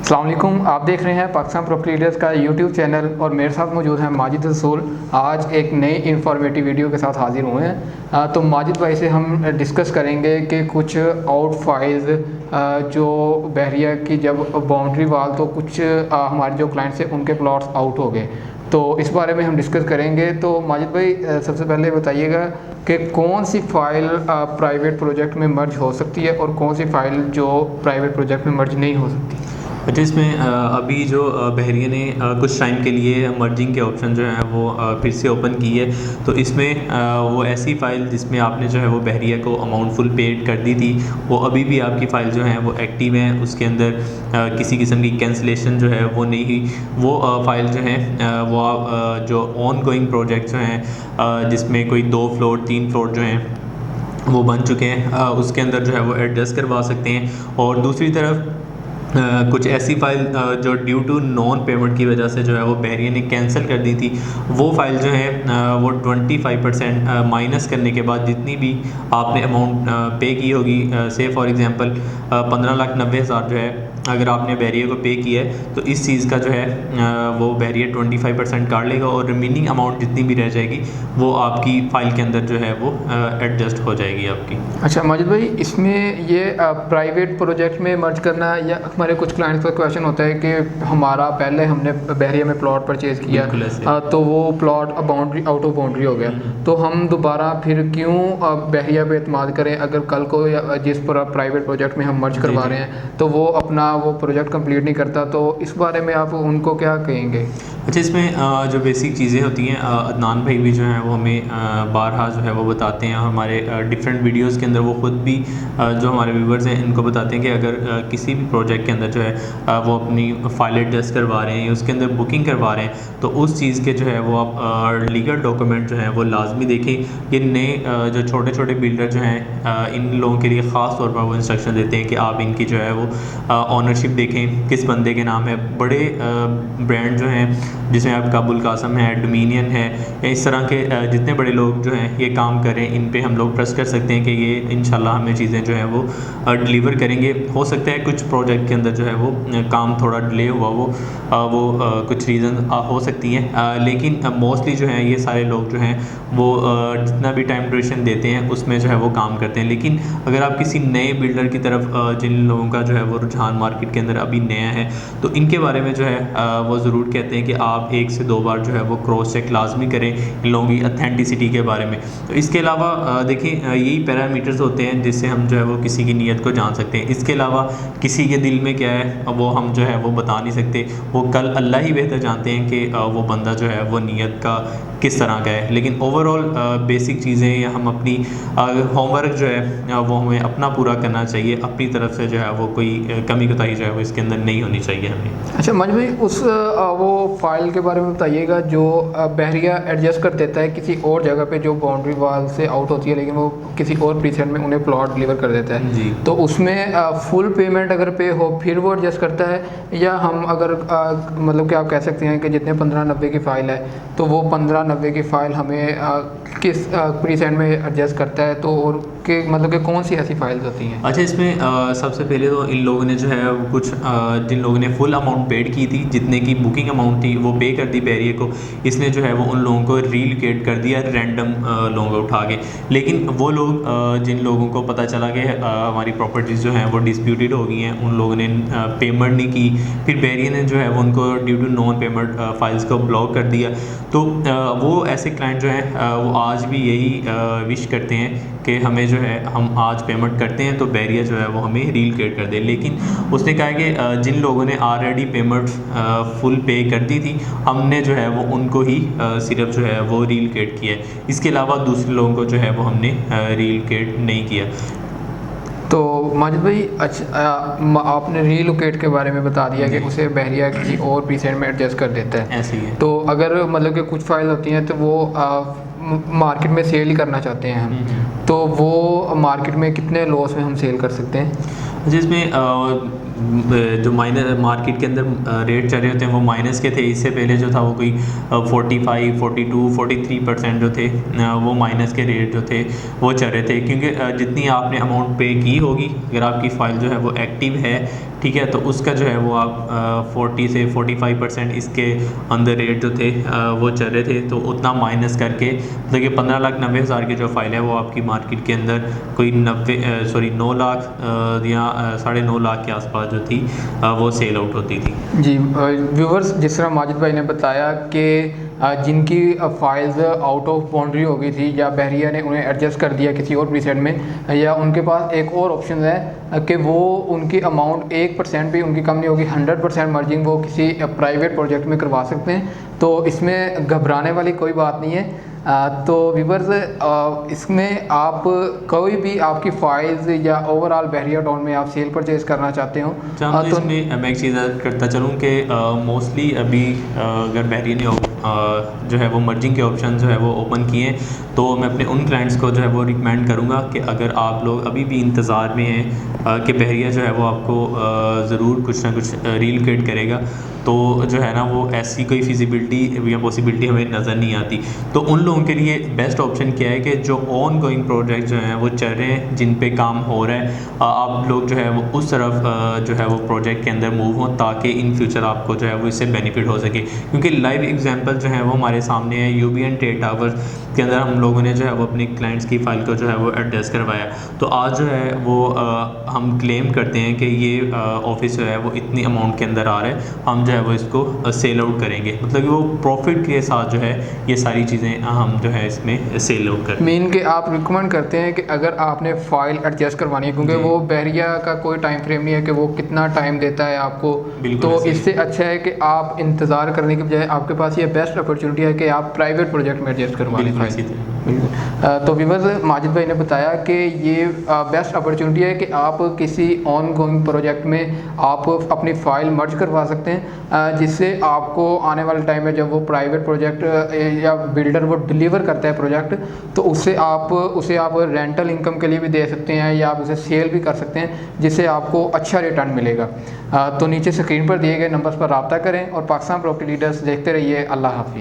अस्सलाम वालेकुम। आप देख रहे हैं पाकिस्तान प्रॉपर्टी लीडर्स का यूट्यूब चैनल और मेरे साथ मौजूद हैं माजिद रसूल। आज एक नई इंफॉर्मेटिव वीडियो के साथ हाजिर हुए हैं। तो माजिद भाई से हम डिस्कस करेंगे कि कुछ आउट फाइल्स जो बहरिया की जब बाउंड्री वाल तो कुछ हमारे जो क्लाइंट्स हैं उनके प्लॉट्स आउट हो गए, तो इस बारे में हम डिस्कस करेंगे। तो माजिद भाई सबसे पहले बताइएगा कि कौन सी फ़ाइल प्राइवेट प्रोजेक्ट में मर्ज हो सकती है और कौन सी फ़ाइल जो प्राइवेट प्रोजेक्ट में मर्ज नहीं हो सकती। अच्छा, इसमें अभी जो बहरिया ने कुछ टाइम के लिए मर्जिंग के ऑप्शन जो है वो फिर से ओपन की है। तो इसमें वो ऐसी फ़ाइल जिसमें आपने जो है वो बहरिया को अमाउंट फुल पेड कर दी थी, वो अभी भी आपकी फ़ाइल जो है वो एक्टिव है। उसके अंदर किसी किस्म की कैंसलेशन जो है वो नहीं हुई। वो फ़ाइल जो है वो आप जो ऑन गोइंग प्रोजेक्ट जो हैं जिसमें कोई 2 फ्लोर 3 फ्लोर जो हैं वो बन चुके हैं, उसके अंदर जो है वो एडजस्ट करवा सकते हैं। और दूसरी तरफ कुछ ऐसी फ़ाइल जो ड्यू टू नॉन पेमेंट की वजह से जो है वो बहरिया ने कैंसिल कर दी थी, वो फ़ाइल जो है वो 25% माइनस करने के बाद जितनी भी आपने अमाउंट पे की होगी, से फॉर एग्ज़ाम्पल 15,90,000 जो है अगर आपने बहरिया को पे किया है, तो इस चीज़ का जो है वो बहरिया 25% काट लेगा और रिमेनिंग अमाउंट जितनी भी रह जाएगी वो आपकी फ़ाइल के अंदर जो है वो एडजस्ट हो जाएगी आपकी। अच्छा माजिद भाई, इसमें ये प्राइवेट प्रोजेक्ट में मर्ज करना, या हमारे कुछ क्लाइंट्स का क्वेश्चन होता है कि हमारा पहले हमने बहरिया में प्लॉट परचेज़ किया तो वो plot boundary out of boundary हो गया, तो हम दोबारा फिर क्यों बहरिया पे एतमाद करें अगर कल को जिस पर प्राइवेट प्रोजेक्ट में हम मर्ज करवा रहे हैं तो वो अपना वो प्रोजेक्ट कंप्लीट नहीं करता, तो इस बारे में आप उनको क्या कहेंगे। अच्छा, इसमें जो बेसिक चीज़ें होती हैं, अदनान भाई भी जो हैं वो हमें बारहा जो है वो बताते हैं, हमारे डिफरेंट वीडियोस के अंदर वो ख़ुद भी जो हमारे व्यूवर्स हैं इनको बताते हैं कि अगर किसी भी प्रोजेक्ट के अंदर जो है वो अपनी फाइल एडजस्ट करवा रहे हैं, उसके अंदर बुकिंग करवा रहे हैं, तो उस चीज़ के जो है वो आप लीगल डॉक्यूमेंट जो हैं वो लाजमी देखें। ये नए जो छोटे छोटे बिल्डर जो हैं इन लोगों के लिए ख़ास तौर पर वो इंस्ट्रक्शन देते हैं कि आप इनकी जो है वो ऑनरशिप देखें किस बंदे के नाम है। बड़े ब्रांड जो हैं जिसमें आपका अबुल कासम है, डोमिनियन है, इस तरह के जितने बड़े लोग जो हैं ये काम करें, इन पे हम लोग ट्रस्ट कर सकते हैं कि ये इंशाल्लाह हमें चीज़ें जो हैं वो डिलीवर करेंगे। हो सकता है कुछ प्रोजेक्ट के अंदर जो है वो काम थोड़ा डिले हुआ वो कुछ रीज़न हो सकती हैं, लेकिन मोस्टली जो है ये सारे लोग जो हैं वो जितना भी टाइम ड्यूरेशन देते हैं उसमें जो है वो काम करते हैं। लेकिन अगर आप किसी नए बिल्डर की तरफ जिन लोगों का जो है वो रुझान मार्केट के अंदर अभी नया है, तो इनके बारे में जो है वो ज़रूर कहते हैं कि आप 1 से 2 बार जो है वो क्रॉस चेक लाजमी करें इन लोगों की अथेंटिसिटी के बारे में। तो इसके अलावा देखिए यही पैरामीटर्स होते हैं जिससे हम जो है वो किसी की नीयत को जान सकते हैं। इसके अलावा किसी के दिल में क्या है वो हम जो है वो बता नहीं सकते, वो कल अल्लाह ही बेहतर जानते हैं कि वो बंदा जो है वो नीयत का किस तरह का है। लेकिन ओवरऑल बेसिक चीज़ें या हम अपनी होमवर्क जो है वो हमें अपना पूरा करना चाहिए, अपनी तरफ से जो है वो कोई कमी कोताही जो है वो इसके अंदर नहीं होनी चाहिए हमें। अच्छा माजिद भाई, उस वो फाइल के बारे में बताइएगा जो बहरिया एडजस्ट कर देता है किसी और जगह पे जो बाउंड्री वाल से आउट होती है, लेकिन वो किसी और प्रीसेट में उन्हें प्लॉट डिलीवर कर देता है जी। तो उसमें फुल पेमेंट अगर पे हो फिर वो एडजस्ट करता है, या हम अगर मतलब कि आप कह सकते हैं कि जितने 1590 की फ़ाइल है तो वो 1590 की फ़ाइल हमें किस प्रीसेट में एडजस्ट करता है, तो और कि मतलब कि कौन सी ऐसी फाइल्स होती हैं। अच्छा, इसमें सबसे पहले तो इन लोगों ने जो है कुछ जिन लोगों ने फुल अमाउंट पेड की थी, जितने की बुकिंग अमाउंट थी वो पे कर दी बहरिया को, इसने जो है वो उन लोगों को रीलोकेट कर दिया रैंडम लोगों को उठा के। लेकिन वो लोग जिन लोगों को पता चला कि हमारी प्रॉपर्टीज़ जो हैं वो डिस्प्यूटेड हो गई हैं, उन लोगों ने पेमेंट नहीं की, फिर बहरिया ने जो है वो उनको due to non payment files को ब्लॉक कर दिया। तो वो ऐसे क्लाइंट जो हैं वो आज भी यही विश करते हैं कि हमें जो है हम आज पेमेंट करते हैं तो बहरिया जो है वो हमें रीलोकेट कर दे। लेकिन उसने कहा कि जिन लोगों ने ऑलरेडी पेमेंट फुल पे कर दी थी, हमने जो है वो उनको ही सिर्फ जो है वो रीलोकेट किया है, इसके अलावा दूसरे लोगों को जो है वो हमने रीलोकेट नहीं किया। तो माजिद भाई, अच्छा आपने रीलोकेट के बारे में बता दिया कि उसे बहरिया किसी और प्रीसेट में एडजस्ट कर देता है, ऐसे ही है। तो अगर मतलब कि कुछ फाइल होती हैं तो वो मार्केट में सेल ही करना चाहते हैं हम, तो वो मार्केट में कितने लॉस में हम सेल कर सकते हैं। जिसमें जो माइनस मार्केट के अंदर रेट चल रहे होते हैं वो माइनस के थे। इससे पहले जो था वो कोई 45, 42, 43% जो थे वो माइनस के रेट जो थे वो चल रहे थे, क्योंकि जितनी आपने अमाउंट पे की होगी, अगर आपकी फ़ाइल जो है वो एक्टिव है, ठीक है, तो उसका जो है वो आप 40 से 45% इसके अंदर रेट जो थे वो चल रहे थे, तो उतना माइनस करके मतलब कि 15,90,000 की जो फाइल है वो आपकी मार्केट के अंदर कोई 9 लाख या 9.5 लाख के आसपास जो थी वो सेल आउट होती थी। जी व्यूवर्स, जिस तरह माजिद भाई ने बताया कि जिनकी फाइल्स आउट ऑफ बाउंड्री हो गई थी या बहरिया ने उन्हें एडजस्ट कर दिया किसी और प्रीसेट में, या उनके पास एक और ऑप्शन है कि वो उनकी अमाउंट 1% भी उनकी कम नहीं होगी, 100% मर्जिंग वो किसी प्राइवेट प्रोजेक्ट में करवा सकते हैं। तो इसमें घबराने वाली कोई बात नहीं है। तो व्यूवर्स, इसमें आप कोई भी आपकी फाइल्स या ओवरऑल बहरिया टाउन में आप सेल परचेज करना चाहते हो तो इसमें मैं एक चीज़ करता चलूँ कि मोस्टली अभी अगर बहरिया ने जो है वो मर्जिंग के ऑप्शन जो है वो ओपन किए, तो मैं अपने उन क्लाइंट्स को जो है वो रिकमेंड करूँगा कि अगर आप लोग अभी भी इंतज़ार में हैं कि बहरिया जो है वो आपको ज़रूर कुछ ना कुछ रीलोकेट करेगा, तो जो है ना वो ऐसी कोई फिजिबिलिटी या पॉसिबिलिटी हमें नज़र नहीं आती। तो उन लोगों के लिए बेस्ट ऑप्शन क्या है कि जो ऑन गोइंग प्रोजेक्ट जो हैं वो चल रहे हैं, जिन पे काम हो रहा है, आप लोग जो है वो उस तरफ जो है वो प्रोजेक्ट के अंदर मूव हों, ताकि इन फ्यूचर आपको जो है वो इससे बेनिफिट हो सके। क्योंकि लाइव एग्जांपल जो है वो हमारे सामने है, यूबीएन ट्रेड टावर्स के अंदर हम लोगों ने जो है वो अपनी क्लाइंट्स की फ़ाइल को जो है वो एडजस्ट करवाया। तो आज जो है वो हम क्लेम करते हैं कि ये ऑफिस जो है वो इतनी अमाउंट के अंदर आ रहा है, हम जो है वो इसको सेल आउट करेंगे। मतलब कि वो प्रॉफिट के साथ जो है ये सारी चीज़ें हम जो है इसमें सेल आउट करें। मीन के आप रिकमेंड करते हैं कि अगर आपने फ़ाइल एडजस्ट करवानी है, क्योंकि वो बहरिया का कोई टाइम फ्रेम नहीं है कि वो कितना टाइम देता है आपको, तो इससे अच्छा है कि आप इंतज़ार करने के बजाय आपके पास ये बेस्ट अपॉर्चुनिटी है कि आप प्राइवेट प्रोजेक्ट में एडजस्ट करवा लें फाइल। तो व्यूअर्स, माजिद भाई ने बताया कि ये बेस्ट अपॉर्चुनिटी है कि आप किसी ऑन गोइंग प्रोजेक्ट में आप अपनी फ़ाइल मर्ज करवा सकते हैं, जिससे आपको आने वाले टाइम में जब वो प्राइवेट प्रोजेक्ट या बिल्डर वो डिलीवर करता है प्रोजेक्ट, तो उसे आप रेंटल इनकम के लिए भी दे सकते हैं या आप उसे सेल भी कर सकते हैं, जिससे आपको अच्छा रिटर्न मिलेगा। तो नीचे स्क्रीन पर दिए गए नंबर्स पर रब्ता करें और पाकिस्तान प्रॉपर्टी लीडर्स देखते रहिए। अल्लाह हाफिज़।